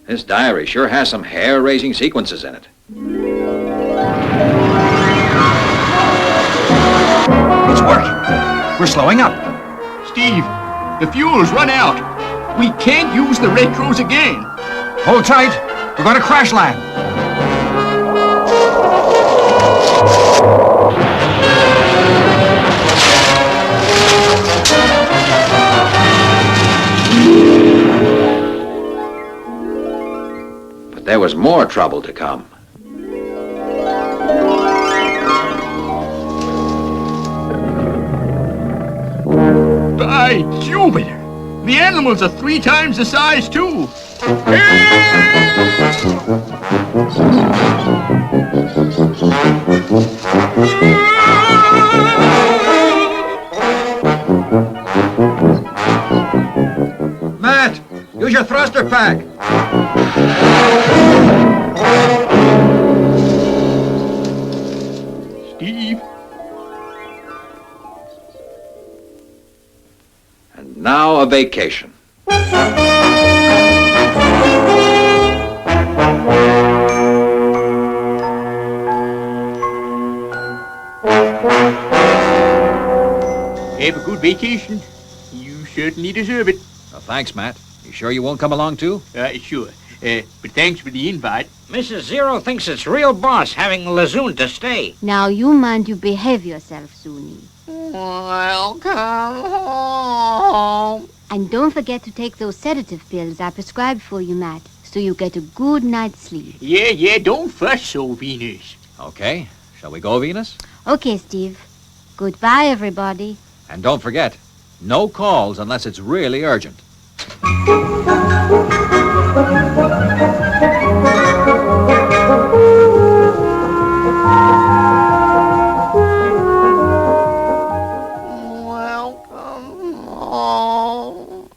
This diary sure has some hair-raising sequences in it. It's working. We're slowing up. Steve, the fuel's run out. We can't use the retros again. Hold tight. We're going to crash land. But there was more trouble to come. By Jupiter! The animals are 3 times the size, too. Matt, use your thruster pack. Steve? And now a vacation. Have a good vacation. You certainly deserve it. Well, thanks, Matt. You sure you won't come along, too? Sure. But thanks for the invite. Mrs. Zero thinks it's real boss having the Lazoon to stay. Now you mind you behave yourself, Zuni. Welcome home. And don't forget to take those sedative pills I prescribed for you, Matt, so you get a good night's sleep. Yeah, don't fuss so, Venus. Okay. Shall we go, Venus? Okay, Steve. Goodbye, everybody. And don't forget, no calls unless it's really urgent. Welcome home.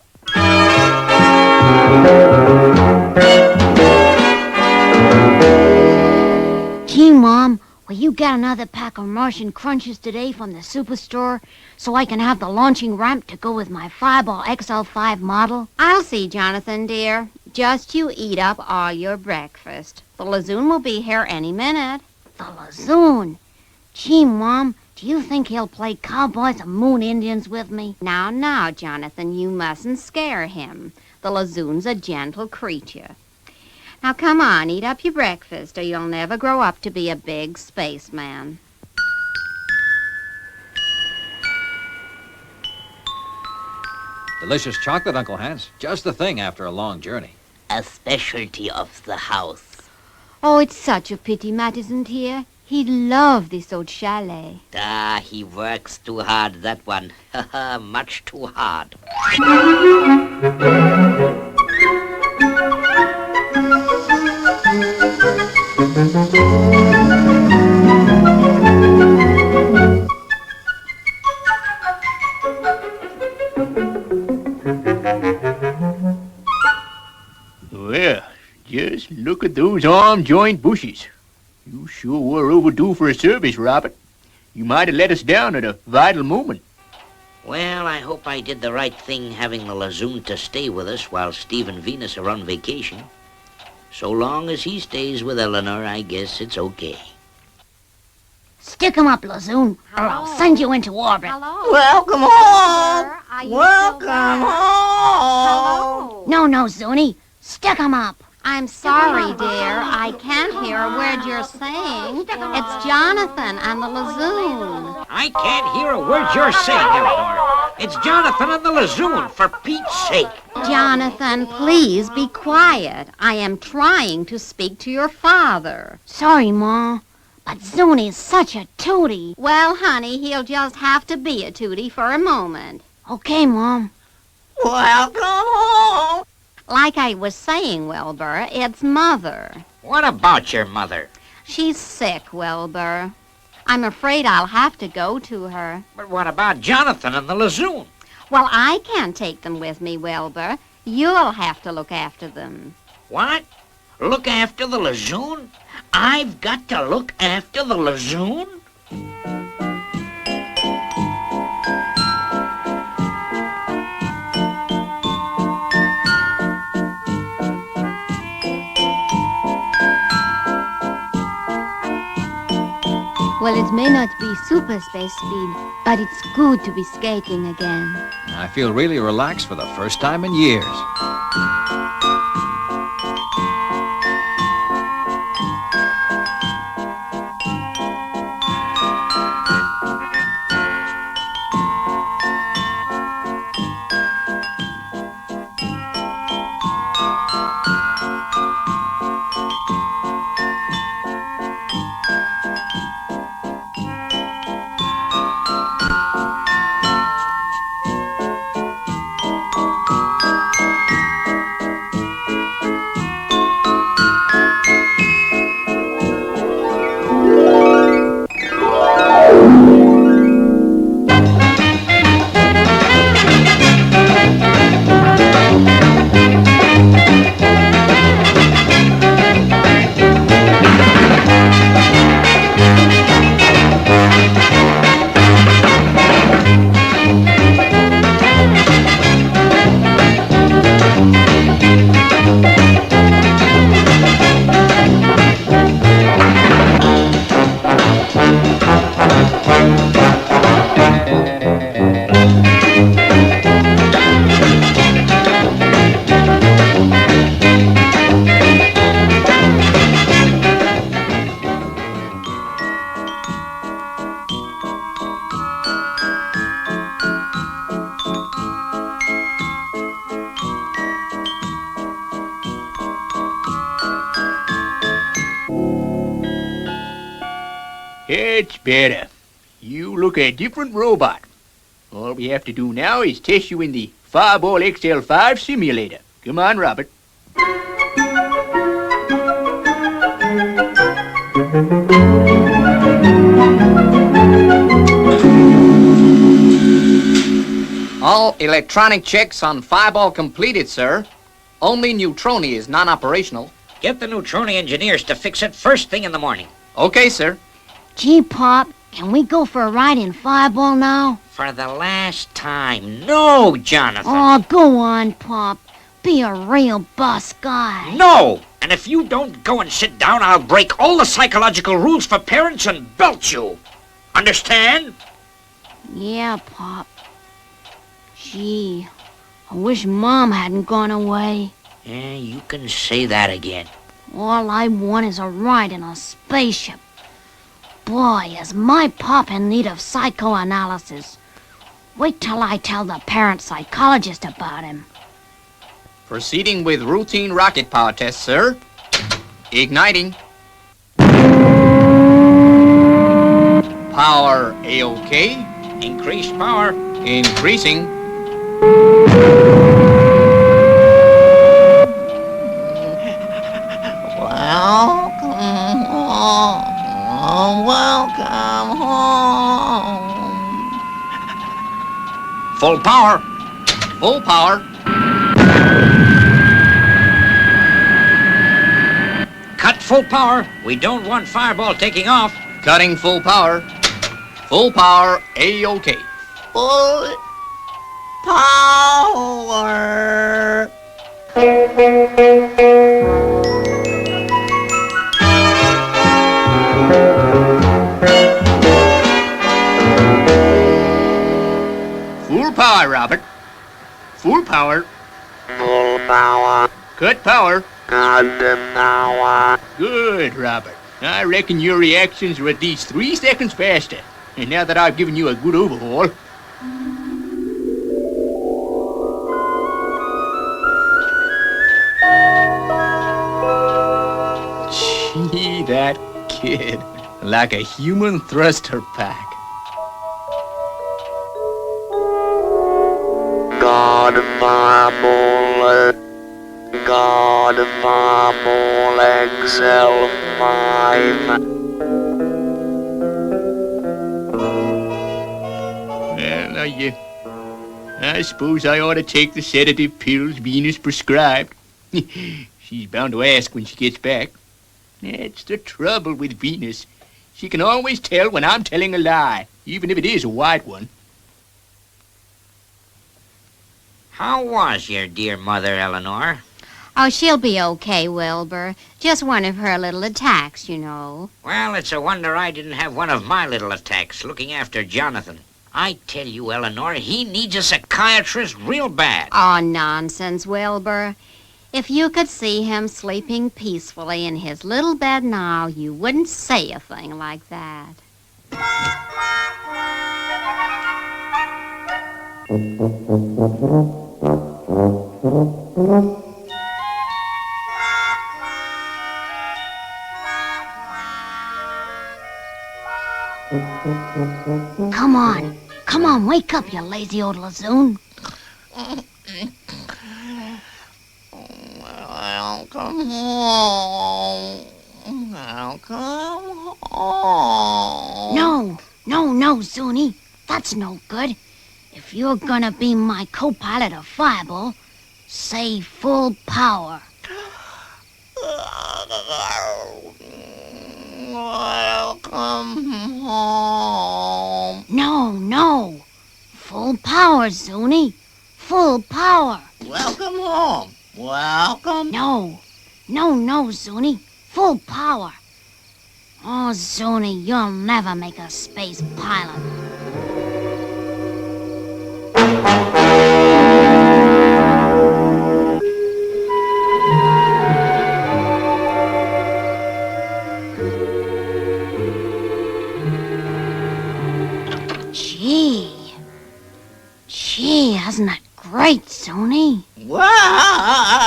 Gee, Mom, will you get another pack of Martian Crunches today from the superstore so I can have the launching ramp to go with my Fireball XL5 model? I'll see, Jonathan, dear. Just you eat up all your breakfast. The Lazoon will be here any minute. The Lazoon? Gee, Mom, do you think he'll play cowboys and moon Indians with me? Now, Jonathan, you mustn't scare him. The Lazoon's a gentle creature. Now, come on, eat up your breakfast, or you'll never grow up to be a big spaceman. Delicious chocolate, Uncle Hans. Just the thing after a long journey. A specialty of the house. Oh, it's such a pity Matt isn't here. He'd love this old chalet. Ah, he works too hard, that one. Much too hard. Well, just look at those arm joint bushes. You sure were overdue for a service, Robert. You might have let us down at a vital moment. Well, I hope I did the right thing having the Lazoon to stay with us while Steve and Venus are on vacation. So long as he stays with Eleanor, I guess it's okay. Stick 'em up, Lazoon, or I'll send you into orbit. Hello. Welcome home. Welcome home. No, Zuni. Stick 'em up. I'm sorry, dear. I can't hear a word you're saying. It's Jonathan and the Lazoon. I can't hear a word you're saying, Eleanor. It's Jonathan and the Lazoon, for Pete's sake. Jonathan, please be quiet. I am trying to speak to your father. Sorry, Ma, but Zuni's such a tootie. Well, honey, he'll just have to be a tootie for a moment. Okay, Mom. Welcome home. Like I was saying, Wilbur, it's Mother. What about your mother? She's sick, Wilbur. I'm afraid I'll have to go to her. But what about Jonathan and the Lazoon? Well, I can't take them with me, Wilbur. You'll have to look after them. What? Look after the Lazoon? I've got to look after the Lazoon? Well, it may not be super space speed, but it's good to be skating again. I feel really relaxed for the first time in years. It's better. You look a different robot. All we have to do now is test you in the Fireball XL5 simulator. Come on, Robert. All electronic checks on Fireball completed, sir. Only Neutroni is non-operational. Get the Neutroni engineers to fix it first thing in the morning. Okay, sir. Gee, Pop, can we go for a ride in Fireball now? For the last time. No, Jonathan. Oh, go on, Pop. Be a real boss guy. No! And if you don't go and sit down, I'll break all the psychological rules for parents and belt you. Understand? Yeah, Pop. Gee, I wish Mom hadn't gone away. Yeah, you can say that again. All I want is a ride in a spaceship. Boy, is my Pop in need of psychoanalysis. Wait till I tell the parent psychologist about him. Proceeding with routine rocket power test, sir. Igniting. Power A-OK. Increased power. Increasing. Welcome home. Welcome home. Full power. Full power. Cut full power. We don't want Fireball taking off. Cutting full power. Full power A-OK. Full power. Full power, Robert. Full power. Full power. Cut power. Cut power. Good, Robert. I reckon your reactions are at least 3 seconds faster. And now that I've given you a good overhaul... Gee, that kid. Like a human thruster pack. God Fireball. God Fireball XL5. I suppose I ought to take the sedative pills Venus prescribed. She's bound to ask when she gets back. That's the trouble with Venus. She can always tell when I'm telling a lie, even if it is a white one. How was your dear mother, Eleanor? Oh, she'll be okay, Wilbur. Just one of her little attacks, you know. Well, it's a wonder I didn't have one of my little attacks looking after Jonathan. I tell you, Eleanor, he needs a psychiatrist real bad. Oh, nonsense, Wilbur. If you could see him sleeping peacefully in his little bed now, you wouldn't say a thing like that. Come on, wake up, you lazy old Lazoon. I'll come home. I'll come home. No, Zoonie. That's no good. If you're gonna be my co-pilot of Fireball, say full power. I'll come home. No. Full power, Zoonie. Full power. Welcome home. Welcome. No, Zoonie. Full power. Oh, Zoonie, you'll never make a space pilot. Gee, isn't it great, Zoonie? Welcome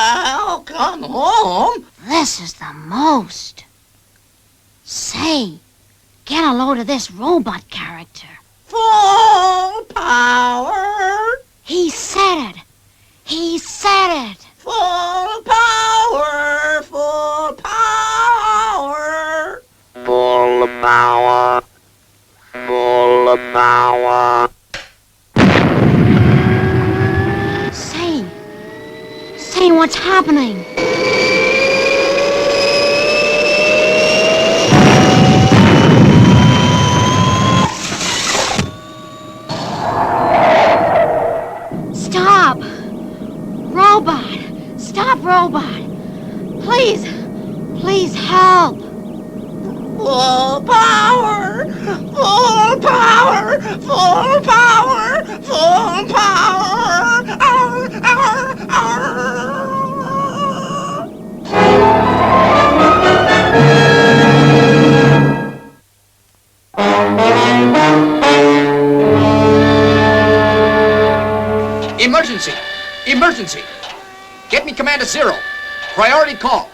home. This is the most. Say, get a load of this robot character. Full power. He said it. Full power. Full power. Full power. Full power. Say what's happening. Stop! Robot! Please help! Full power! Full power! Full power! Full power! Arr, arr, arr. Emergency! Emergency! Get me Commander Zero. Priority call.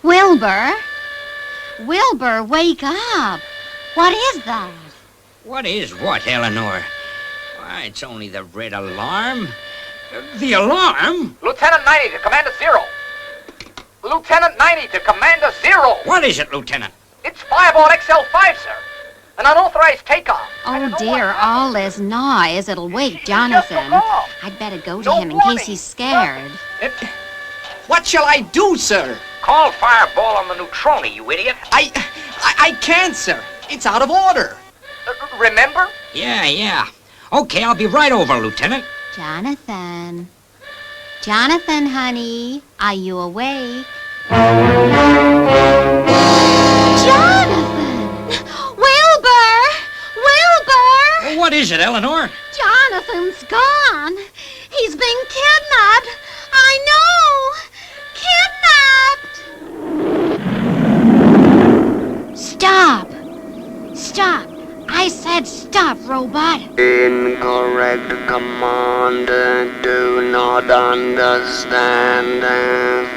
Wilbur, wake up. What is that? What is what, Eleanor? Why, it's only the red alarm. The alarm? Lieutenant 90 to Commander Zero. Lieutenant 90 to Commander Zero. What is it, Lieutenant? It's Fireball XL5, sir. An unauthorized takeoff. Oh dear, all this noise. It'll wake Jonathan. I'd better go to him in case he's scared. What shall I do, sir? Call Fireball on the neutroni, you idiot. I can't, sir. It's out of order. Remember? Yeah. Okay, I'll be right over, Lieutenant. Jonathan, honey, are you awake? Jonathan! Wilbur! What is it, Eleanor? Jonathan's gone. He's been kidnapped. I know. Kidnapped. Stop. I said stop, robot. Incorrect commander, do not understand.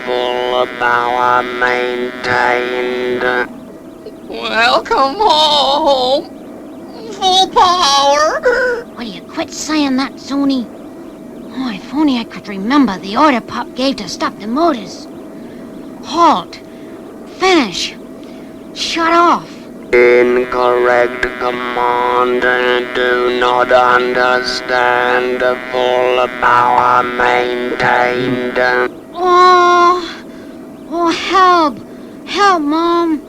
Full power maintained. Welcome home. Full power. Will you quit saying that, Zoonie? Oh, if only I could remember the order Pop gave to stop the motors. Halt. Finish. Shut off. Incorrect command, do not understand, full power maintained. Oh, help! Help, Mom!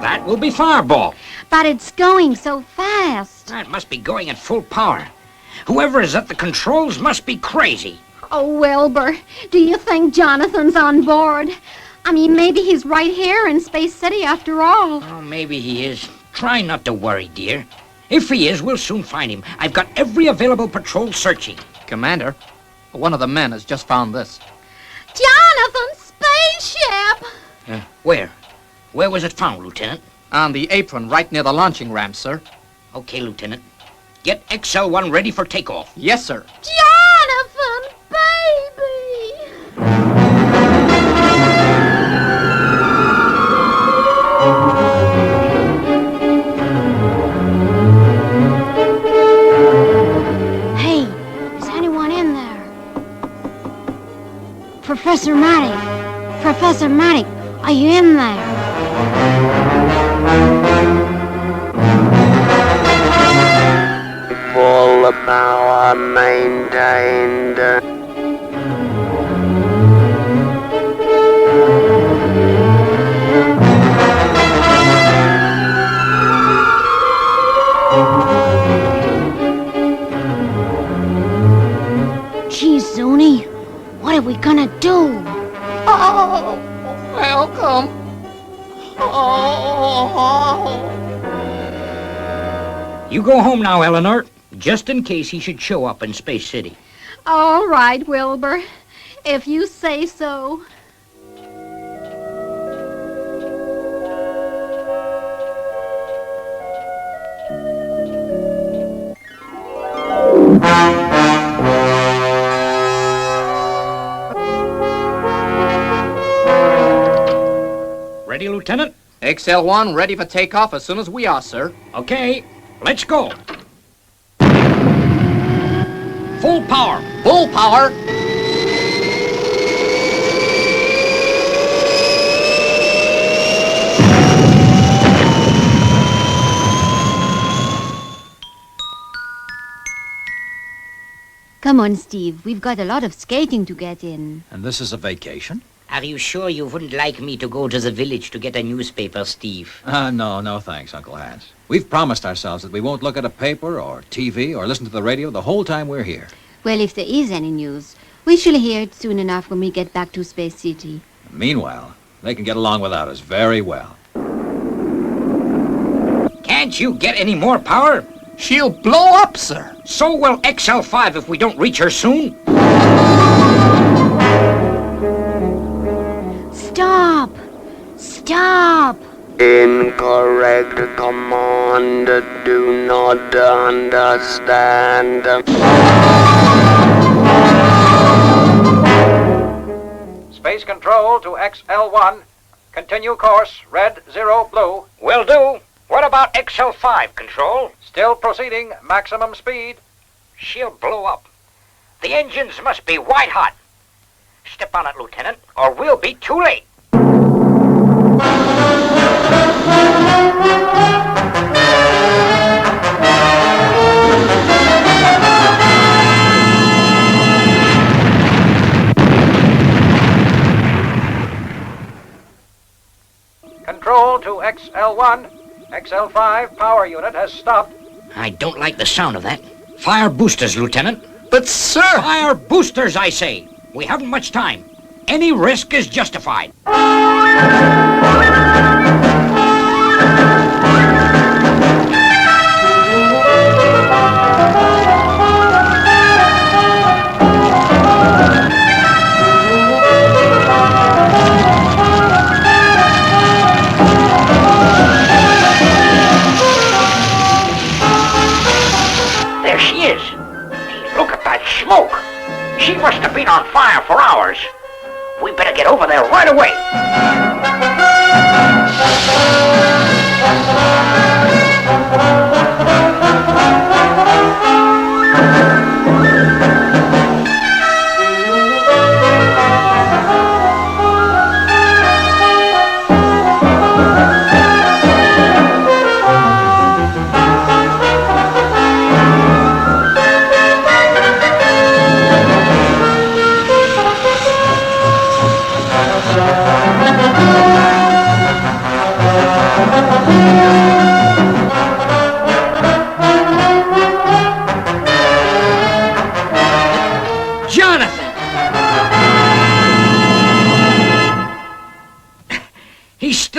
That will be Fireball. But it's going so fast. It must be going at full power. Whoever is at the controls must be crazy. Oh, Wilbur, do you think Jonathan's on board? I mean, maybe he's right here in Space City after all. Oh, maybe he is. Try not to worry, dear. If he is, we'll soon find him. I've got every available patrol searching. Commander, one of the men has just found this. Jonathan's spaceship! Where? Where was it found, Lieutenant? On the apron right near the launching ramp, sir. Okay, Lieutenant. Get XL1 ready for takeoff. Yes, sir. Jonathan, baby! Hey, is anyone in there? Professor Maddox! Professor Maddox, are you in there? Full power maintained. Gee, Zuni, what are we gonna do? Oh, welcome. Oh. You go home now, Eleanor, just in case he should show up in Space City. All right, Wilbur, if you say so. Ready, Lieutenant? XL1 ready for takeoff as soon as we are, sir. Okay, let's go. Full power. Full power. Come on, Steve. We've got a lot of skating to get in. And this is a vacation? Are you sure you wouldn't like me to go to the village to get a newspaper, Steve? No thanks, Uncle Hans. We've promised ourselves that we won't look at a paper or TV or listen to the radio the whole time we're here. Well, if there is any news, we shall hear it soon enough when we get back to Space City. Meanwhile, they can get along without us very well. Can't you get any more power? She'll blow up, sir. So will XL5 if we don't reach her soon. Stop! Stop! Incorrect command, do not understand. Space control to XL1. Continue course, red, 0, blue. Will do. What about XL5, Control? Still proceeding, maximum speed. She'll blow up. The engines must be white hot. Step on it, Lieutenant, or we'll be too late. Control to XL1. XL5 power unit has stopped. I don't like the sound of that. Fire boosters, Lieutenant. But, sir... Fire boosters, I say. We haven't much time. Any risk is justified. There she is. Hey, look at that smoke. She must have been on fire for hours. We better get over there right away.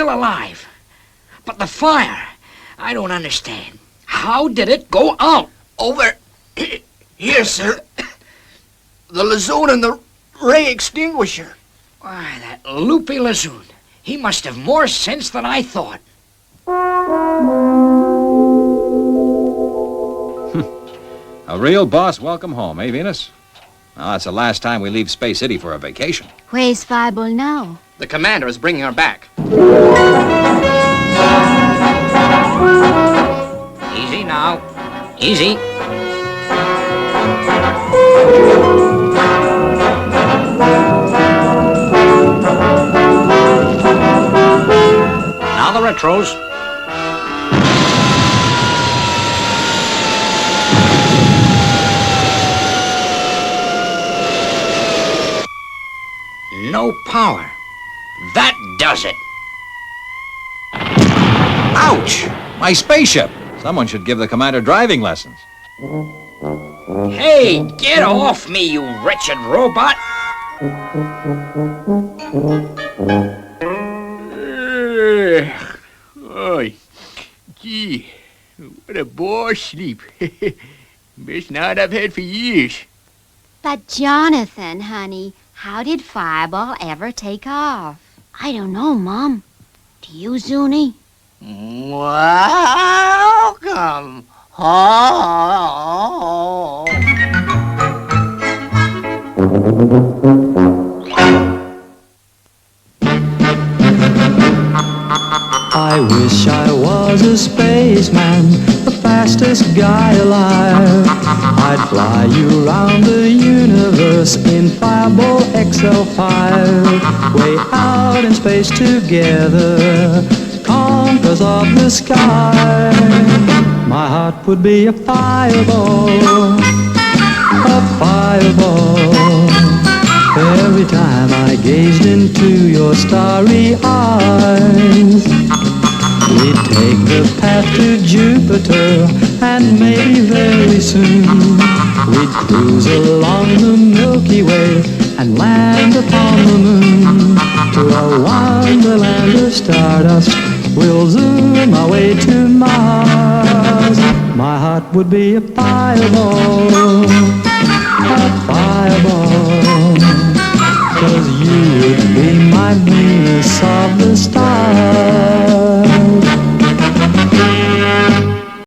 still alive. But the fire, I don't understand. How did it go out? Over here, sir. The Lazoon and the ray extinguisher. Why, that loopy Lazoon. He must have more sense than I thought. A real boss welcome home, eh, Venus? Well, that's the last time we leave Space City for a vacation. Where's Fireball now? The commander is bringing her back. Easy now. Easy. Now the retros. No power. That does it. Ouch! My spaceship! Someone should give the commander driving lessons. Hey, get off me, you wretched robot! Oh, gee, what a bore sleep. Best night I've had for years. But Jonathan, honey, how did Fireball ever take off? I don't know, Mom. Do you, Zuni? Welcome home. I wish I was a spaceman, the fastest guy alive. I'd fly you round the universe in Fireball XL5. Way out in space together, conquerors of the sky. My heart would be a fireball, a fireball. Every time I gazed into your starry eyes, we'd take the path to Jupiter, and maybe very soon we'd cruise along the Milky Way and land upon the moon. To a wonderland of stardust, we'll zoom our way to Mars. My heart would be a fireball, a fireball. 'Cause you would be my Venus of the stars.